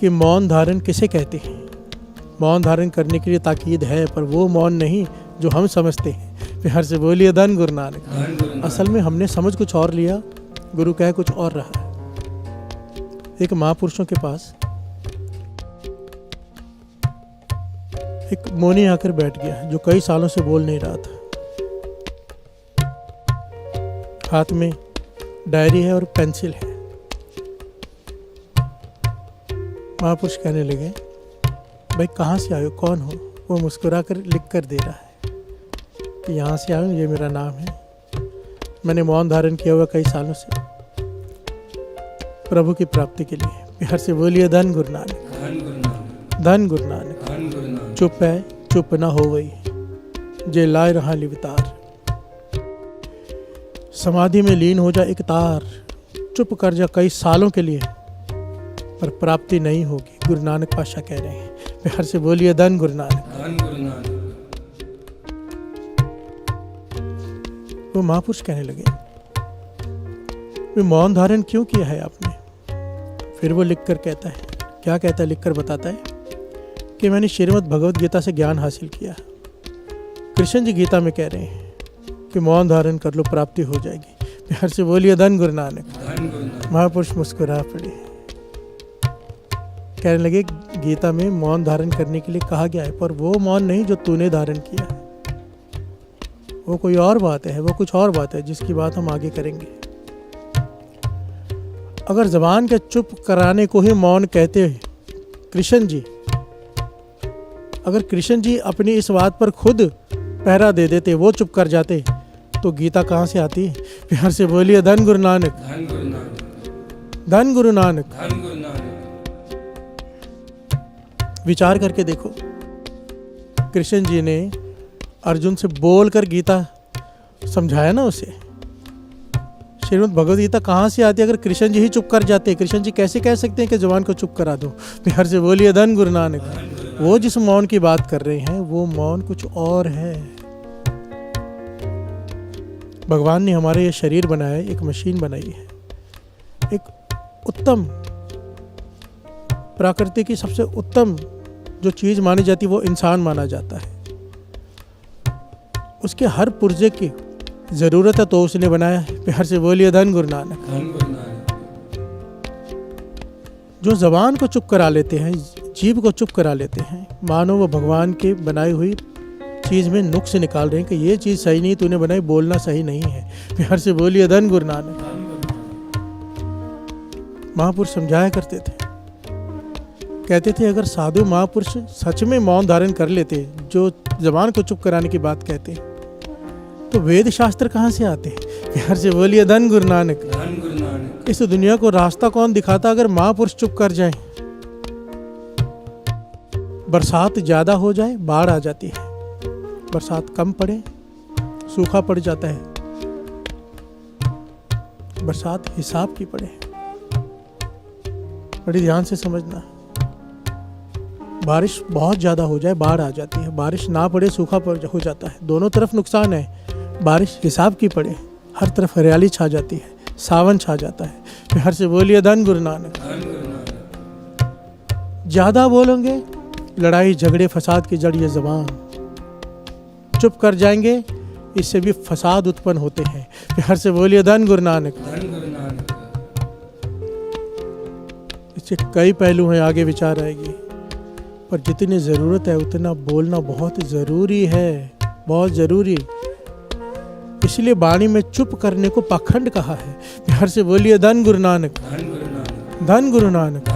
कि मौन धारण किसे कहते हैं। मौन धारण करने के लिए ताकीद है, पर वो मौन नहीं जो हम समझते हैं। प्यार से बोलिए धन गुरु नानक। असल में हमने समझ कुछ और लिया, गुरु कह कुछ और रहा है। एक महापुरुषों के पास एक मोनी आकर बैठ गया जो कई सालों से बोल नहीं रहा था। हाथ में डायरी है और पेंसिल है। महापुरुष कहने लगे, भाई कहाँ से आए हो, कौन हो? वो मुस्कुरा कर लिख कर दे रहा है कि यहाँ से आया हूँ, ये मेरा नाम है, मैंने मौन धारण किया हुआ कई सालों से प्रभु की प्राप्ति के लिए। प्यार से बोलिए धन गुरु नानक। धन गुरु नानक। चुप है चुप ना हो गई, जे लाए रहा लिवतार। समाधि में लीन हो जा एक तार, चुप कर जा कई सालों के लिए, पर प्राप्ति नहीं होगी। गुरु नानक पातशाह कह रहे हैं। प्यार से बोलिए धन गुरु नानक। वो महापुरुष कहने लगे, मौन धारण क्यों किया है आपने? फिर वो लिखकर कहता है, क्या कहता है, लिखकर बताता है कि मैंने श्रीमद् भगवद गीता से ज्ञान हासिल किया। कृष्ण जी गीता में कह रहे हैं कि मौन धारण कर लो, प्राप्ति हो जाएगी। प्यार से बोलिए धन गुरु नानक। महापुरुष मुस्कुरा पड़े, कहने लगे, गीता में मौन धारण करने के लिए कहा गया है, पर वो मौन नहीं जो तूने धारण किया है। वो कोई और बात है, वो कुछ और बात है जिसकी बात हम आगे करेंगे। अगर जबान के चुप कराने को ही मौन कहते कृष्ण जी, अगर कृष्ण जी अपनी इस बात पर खुद पहरा दे देते, वो चुप कर जाते, तो गीता कहाँ से आती? प्यार से बोलिए धन गुरु नानक। धन गुरु नानक। विचार करके देखो, कृष्ण जी ने अर्जुन से बोलकर गीता समझाया ना उसे। श्रीमद् भगवद गीता कहाँ से आती है अगर कृष्ण जी ही चुप कर जाते? कृष्ण जी कैसे कह सकते हैं कि जबान को चुप करा दो? प्यार से बोलिए धन गुरु नानक। वो जिस मौन की बात कर रहे हैं वो मौन कुछ और है। भगवान ने हमारे ये शरीर बनाया, एक मशीन बनाई है, एक उत्तम प्रकृति की सबसे उत्तम जो चीज मानी जाती है वो इंसान माना जाता है। उसके हर पुर्जे की जरूरत है तो उसने बनाया है। प्यार से बोलिए धन गुरु नानक। जो जबान को चुप करा लेते हैं, जीभ को चुप करा लेते हैं, मानो वो भगवान के बनाई हुई चीज में नुक्स निकाल रहे हैं कि ये चीज सही नहीं तूने बनाई, बोलना सही नहीं है। प्यार से बोलिए धन गुरु नानक। महापुरुष समझाया करते थे, कहते थे अगर साधु महापुरुष सच में मौन धारण कर लेते, जो जबान को चुप कराने की बात कहते, तो वेद शास्त्र कहाँ से आते? प्यार से बोलिए धन गुरु नानक। इस दुनिया को रास्ता कौन दिखाता अगर महापुरुष चुप कर जाएं? बरसात ज्यादा हो जाए बाढ़ आ जाती है, बरसात कम पड़े सूखा पड़ जाता है। बरसात हिसाब की पड़े, बड़ी ध्यान से समझना। बारिश बहुत ज्यादा हो जाए बाढ़ आ जाती है, बारिश ना पड़े सूखा हो जाता है। दोनों तरफ नुकसान है। बारिश हिसाब की पड़े, हर तरफ हरियाली छा जाती है, सावन छा जाता है। प्यार से बोलिए धन गुरु नानक। ज्यादा बोलेंगे, लड़ाई झगड़े फसाद की जड़ ये जबान। चुप कर जाएंगे, इससे भी फसाद उत्पन्न होते हैं। प्यार से बोलिए धन गुरु नानक। इससे कई पहलू हैं, आगे विचार आएगी, पर जितनी ज़रूरत है उतना बोलना बहुत ज़रूरी है, बहुत ज़रूरी। इसलिए वाणी में चुप करने को पाखंड कहा है। प्यार से बोलिए धन गुरु नानक। धन गुरु नानक।